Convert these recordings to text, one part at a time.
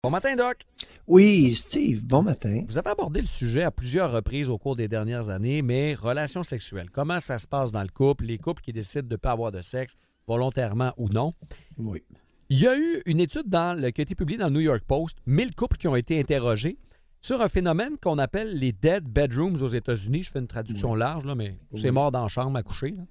Bon matin, Doc. Oui, Steve, bon matin. Vous avez abordé le sujet à plusieurs reprises au cours des dernières années, mais relations sexuelles, comment ça se passe dans le couple, les couples qui décident de ne pas avoir de sexe, volontairement ou non. Oui. Il y a eu une étude qui a été publiée dans le New York Post, 1000 couples qui ont été interrogés sur un phénomène qu'on appelle les dead bedrooms aux États-Unis. Je fais une traduction large, là, mais c'est mort dans la chambre à coucher. Là.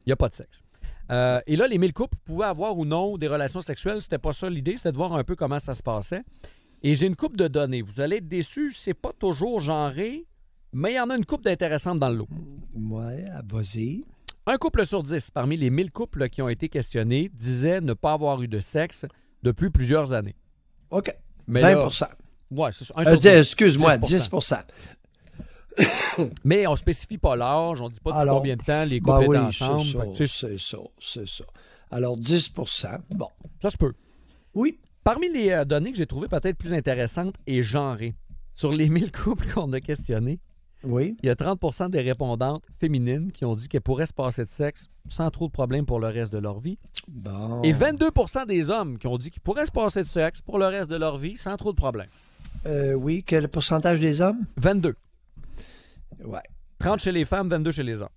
Il n'y a pas de sexe. Et là, les 1000 couples pouvaient avoir ou non des relations sexuelles. C'était pas ça l'idée, c'était de voir un peu comment ça se passait. Et j'ai une couple de données. Vous allez être déçus, c'est pas toujours genré, mais il y en a une couple d'intéressantes dans le lot. Oui, vas-y. Un couple sur 10 parmi les 1000 couples qui ont été questionnés disait ne pas avoir eu de sexe depuis plusieurs années. OK. Mais 20 Oui, c'est ça. Un sur 10. Excuse-moi, 10 Mais on ne spécifie pas l'âge, on ne dit pas depuis combien de temps les couples étaient ensemble. C'est ça. Alors, 10 bon. Ça se peut. Oui. Parmi les données que j'ai trouvées peut-être plus intéressantes et genrées, sur les 1000 couples qu'on a questionnés, oui. Il y a 30 des répondantes féminines qui ont dit qu'elles pourraient se passer de sexe sans trop de problèmes pour le reste de leur vie. Bon. Et 22 des hommes qui ont dit qu'ils pourraient se passer de sexe pour le reste de leur vie sans trop de problèmes. Oui, quel pourcentage des hommes? 22. Oui. 30 chez les femmes, 22 chez les hommes.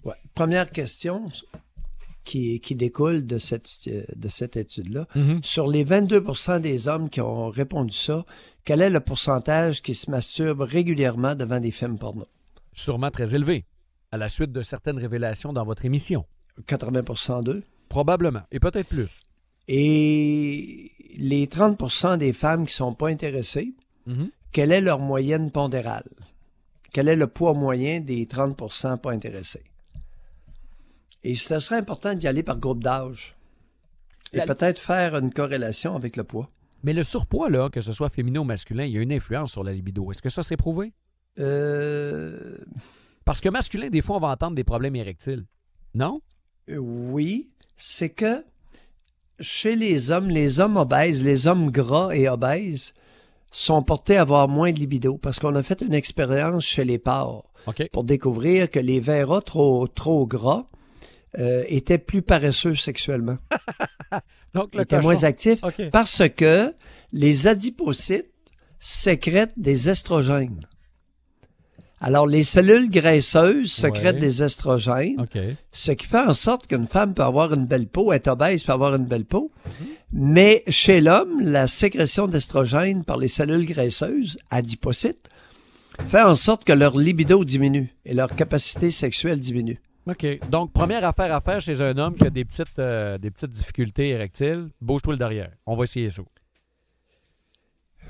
Oui. Première question qui découle de cette étude-là. Mm-hmm. Sur les 22 des hommes qui ont répondu ça, quel est le pourcentage qui se masturbe régulièrement devant des films porno? Sûrement très élevé, à la suite de certaines révélations dans votre émission. 80 d'eux? Probablement, et peut-être plus. Et les 30 des femmes qui ne sont pas intéressées, quelle est leur moyenne pondérale? Quel est le poids moyen des 30 pas intéressés? Et ce serait important d'y aller par groupe d'âge. Et peut-être faire une corrélation avec le poids. Mais le surpoids, là, que ce soit féminin ou masculin, il y a une influence sur la libido. Est-ce que ça s'est prouvé? Parce que masculin, des fois, on va entendre des problèmes érectiles. Non? Oui. C'est que chez les hommes obèses, les hommes gras et obèses sont portés à avoir moins de libido parce qu'on a fait une expérience chez les porcs pour découvrir que les verras trop gras étaient plus paresseux sexuellement. Donc, le étaient moins actifs parce que les adipocytes sécrètent des estrogènes. Alors, les cellules graisseuses sécrètent des estrogènes, ce qui fait en sorte qu'une femme peut avoir une belle peau, être obèse peut avoir une belle peau. Mais chez l'homme, la sécrétion d'estrogènes par les cellules graisseuses, adipocytes, fait en sorte que leur libido diminue et leur capacité sexuelle diminue. OK. Donc, première affaire à faire chez un homme qui a des petites difficultés érectiles, bouge-toi le derrière. On va essayer ça.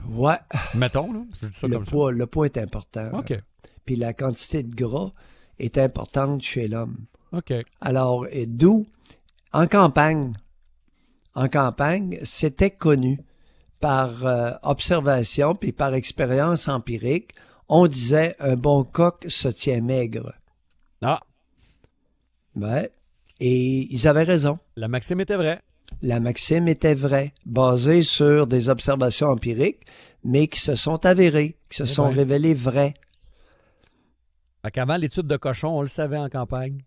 Ouais. Mettons, là. Je dis ça comme ça. Le poids est important. OK. Puis la quantité de gras est importante chez l'homme. OK. Alors, d'où, en campagne, c'était connu par observation puis par expérience empirique. On disait un bon coq se tient maigre. Ah! Ouais. Et ils avaient raison. La maxime était vraie. La maxime était vraie, basée sur des observations empiriques, mais qui se sont avérées, qui se sont révélées vraies. Qu'avant l'étude de cochon, on le savait en campagne.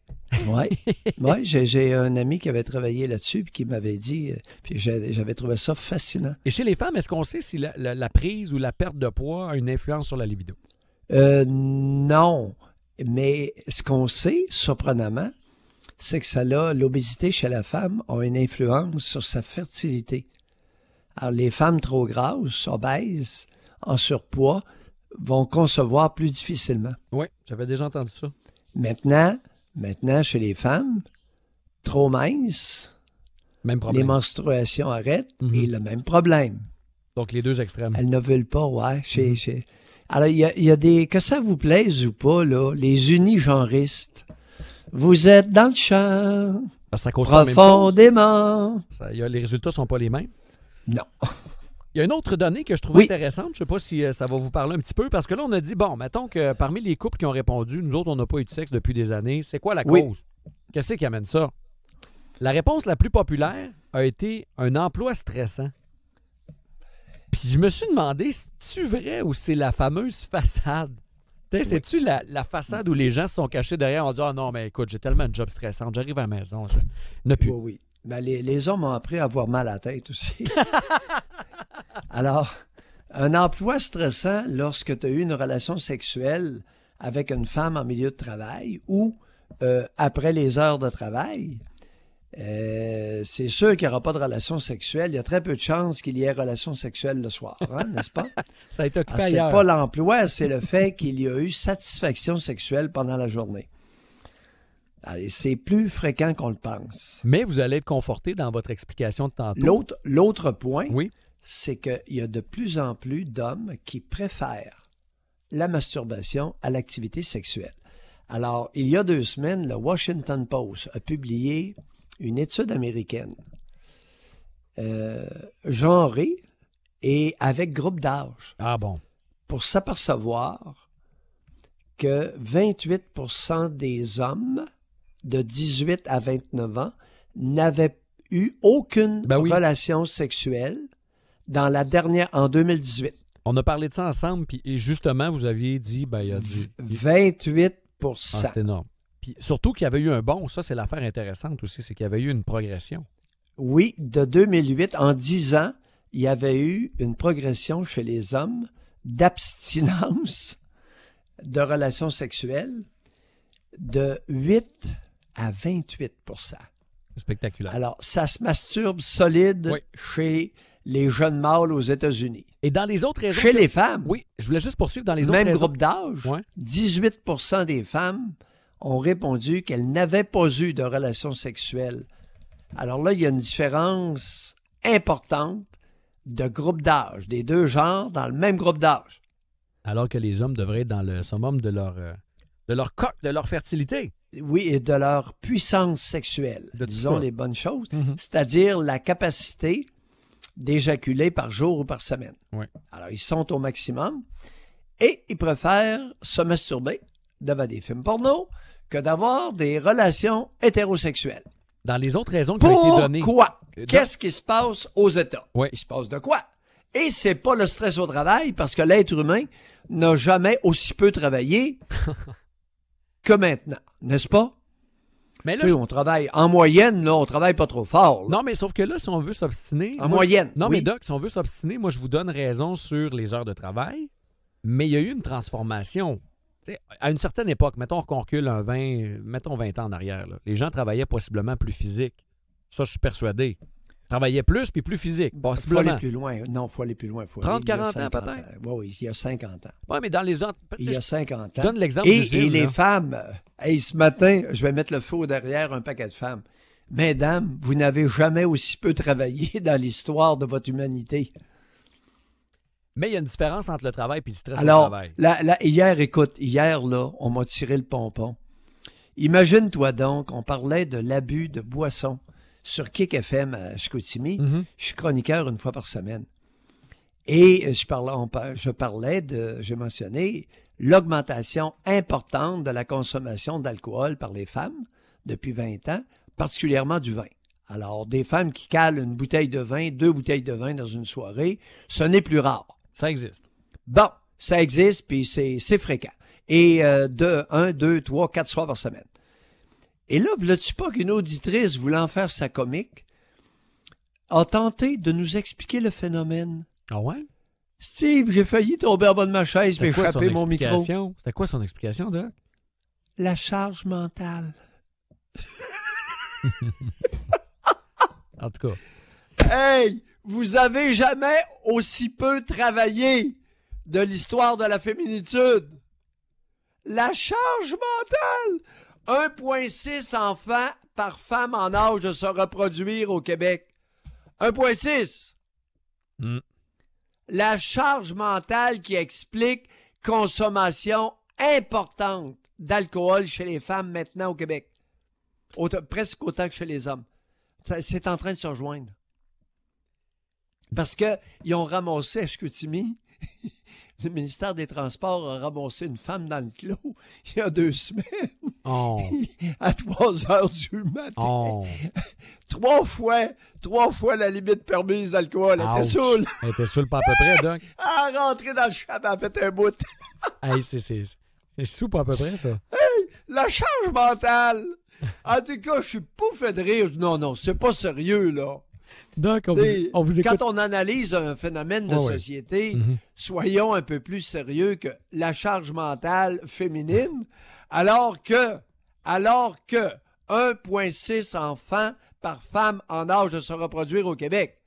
Oui. Ouais, j'ai un ami qui avait travaillé là-dessus puis qui m'avait dit, puis j'avais trouvé ça fascinant. Et chez les femmes, est-ce qu'on sait si la prise ou la perte de poids a une influence sur la libido? Non. Mais ce qu'on sait, surprenamment, c'est que l'obésité chez la femme a une influence sur sa fertilité. Alors, les femmes trop grasses, obèses, en surpoids, vont concevoir plus difficilement. Oui, j'avais déjà entendu ça. Maintenant, chez les femmes, trop minces, même problème. Les menstruations arrêtent et le même problème. Donc, les deux extrêmes. Elles ne veulent pas, Alors, il y a des... Que ça vous plaise ou pas, là, les unigenristes. Vous êtes dans le champ, ça cause profondément. Les résultats ne sont pas les mêmes? Non. Il y a une autre donnée que je trouve intéressante. Je ne sais pas si ça va vous parler un petit peu, parce que là, on a dit, bon, mettons que parmi les couples qui ont répondu, nous autres, on n'a pas eu de sexe depuis des années. C'est quoi la cause? Qu'est-ce qui amène ça? La réponse la plus populaire a été un emploi stressant. Puis je me suis demandé, c'est-tu vrai ou c'est la fameuse façade? C'est-tu la façade où les gens se sont cachés derrière, on dit « Ah non, mais écoute, j'ai tellement de job stressante, j'arrive à la maison, je n'ai plus. » Ben, les hommes ont appris à avoir mal à la tête aussi. Alors, un emploi stressant lorsque tu as eu une relation sexuelle avec une femme en milieu de travail ou après les heures de travail, c'est sûr qu'il n'y aura pas de relation sexuelle. Il y a très peu de chances qu'il y ait relation sexuelle le soir, hein, n'est-ce pas? Ça a été occupé ailleurs. C'est pas l'emploi, c'est le fait qu'il y a eu satisfaction sexuelle pendant la journée. Allez, c'est plus fréquent qu'on le pense. Mais vous allez être conforté dans votre explication de tantôt. L'autre point, oui, c'est qu'il y a de plus en plus d'hommes qui préfèrent la masturbation à l'activité sexuelle. Alors, il y a 2 semaines, le Washington Post a publié une étude américaine genrée et avec groupe d'âge. Ah bon? Pour s'apercevoir que 28% des hommes de 18 à 29 ans n'avaient eu aucune relation sexuelle en 2018. On a parlé de ça ensemble, et justement, vous aviez dit, il y a du... 28%. C'est énorme. Puis surtout qu'il y avait eu un bond, ça c'est l'affaire intéressante aussi, c'est qu'il y avait eu une progression. Oui, de 2008, en 10 ans, il y avait eu une progression chez les hommes d'abstinence de relations sexuelles de 8 à 28%. C'est spectaculaire. Alors, ça se masturbe solide chez les jeunes mâles aux États-Unis. Et dans les autres raisons... Chez les femmes. Oui, je voulais juste poursuivre dans les autres raisons. Même raisons. groupe d'âge, 18% des femmes ont répondu qu'elles n'avaient pas eu de relations sexuelles. Alors là, il y a une différence importante de groupe d'âge, des 2 genres dans le même groupe d'âge. Alors que les hommes devraient être dans le summum de leur coque, de leur fertilité. Oui, et de leur puissance sexuelle. Disons les bonnes choses. Mm-hmm. C'est-à-dire la capacité d'éjaculer par jour ou par semaine. Oui. Alors, ils sont au maximum et ils préfèrent se masturber devant des films porno que d'avoir des relations hétérosexuelles. Dans les autres raisons qui ont été données... Pourquoi? Qu'est-ce qui se passe aux États? Oui. Il se passe de quoi? Et c'est pas le stress au travail, parce que l'être humain n'a jamais aussi peu travaillé que maintenant, n'est-ce pas? Mais là, on travaille en moyenne, là, on travaille pas trop fort. Là. Non, mais sauf que là, si on veut s'obstiner... En moyenne, Non, oui. mais Doc, si on veut s'obstiner, moi, je vous donne raison sur les heures de travail, mais il y a eu une transformation. T'sais, à une certaine époque, mettons qu'on recule 20 ans en arrière, là, les gens travaillaient possiblement plus physique. Ça, je suis persuadé. Travaillaient plus puis plus physique, possiblement. Il faut aller plus loin. Non, il faut aller plus loin. 30, 40 ans, peut-être? Oui, il y a 50 ans. Oui, mais dans les autres... Il y a 50 ans. Je donne l'exemple et les femmes... ce matin, je vais mettre le feu derrière un paquet de femmes. Mesdames, vous n'avez jamais aussi peu travaillé dans l'histoire de votre humanité. Mais il y a une différence entre le travail et le stress au travail. Hier, là, on m'a tiré le pompon. Imagine-toi donc, on parlait de l'abus de boissons sur Kick FM à Chicoutimi. Mm-hmm. Je suis chroniqueur une fois par semaine. Et j'ai mentionné l'augmentation importante de la consommation d'alcool par les femmes depuis 20 ans, particulièrement du vin. Alors, des femmes qui calent une bouteille de vin, 2 bouteilles de vin dans une soirée, ce n'est plus rare. Ça existe. Bon, ça existe, puis c'est fréquent. Et 1, 2, 3, 4 soirs par semaine. Et là, veux-tu pas qu'une auditrice voulant faire sa comique a tenté de nous expliquer le phénomène? Ah ouais? Steve, j'ai failli tomber en bas de ma chaise et échapper mon micro. C'était quoi son explication, Doc? La charge mentale. En tout cas. Hey! Vous avez jamais aussi peu travaillé de l'histoire de la féminitude. La charge mentale! 1,6 enfants par femme en âge de se reproduire au Québec. 1,6. La charge mentale qui explique consommation importante d'alcool chez les femmes maintenant au Québec. Presque autant que chez les hommes. C'est en train de se rejoindre. Parce qu'ils ont ramassé à Chicoutimi, le ministère des Transports a ramassé une femme dans le clos il y a 2 semaines. Oh. À 3 heures du matin. Oh. 3 fois la limite permise d'alcool. Elle était saoule. Elle était saoule pas à peu près, Doc. Elle a rentré dans le chapeau, elle a fait un bout. Hey, c'est sous pas à peu près, ça. Hey, la charge mentale. En tout cas, je suis pouffé de rire. Non, c'est pas sérieux, là. Donc, on vous écoute. Quand on analyse un phénomène de société, soyons un peu plus sérieux que la charge mentale féminine, alors que 1,6 enfants par femme en âge de se reproduire au Québec.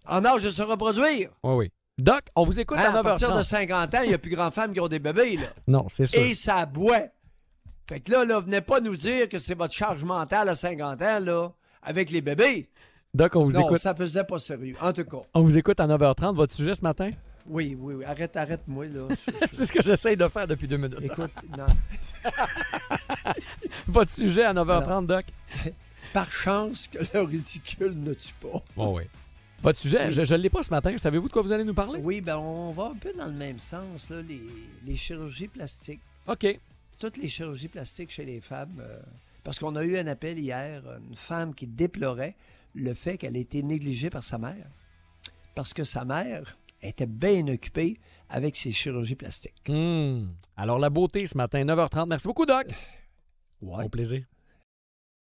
En âge de se reproduire. Oui. Doc, on vous écoute à 9h30. À partir de 50 ans, il n'y a plus grand femmes qui ont des bébés, là. Non, c'est sûr. Et ça boit. Fait que là, venez pas nous dire que c'est votre charge mentale à 50 ans, là, avec les bébés. Doc, on vous écoute. Non, ça faisait pas sérieux, en tout cas. On vous écoute à 9h30. Votre sujet ce matin? Oui. Arrête-moi, là. C'est ce que j'essaye de faire depuis 2 minutes. Écoute, non. Votre sujet à 9h30, Doc? Par chance que le ridicule ne tue pas. Oh oui. Votre sujet, je ne l'ai pas ce matin. Savez-vous de quoi vous allez nous parler? Oui, on va un peu dans le même sens, là, les chirurgies plastiques. OK. Toutes les chirurgies plastiques chez les femmes. Parce qu'on a eu un appel hier, une femme qui déplorait le fait qu'elle ait été négligée par sa mère. Parce que sa mère était bien occupée avec ses chirurgies plastiques. Alors, la beauté ce matin, 9h30. Merci beaucoup, Doc. Ouais. Au plaisir.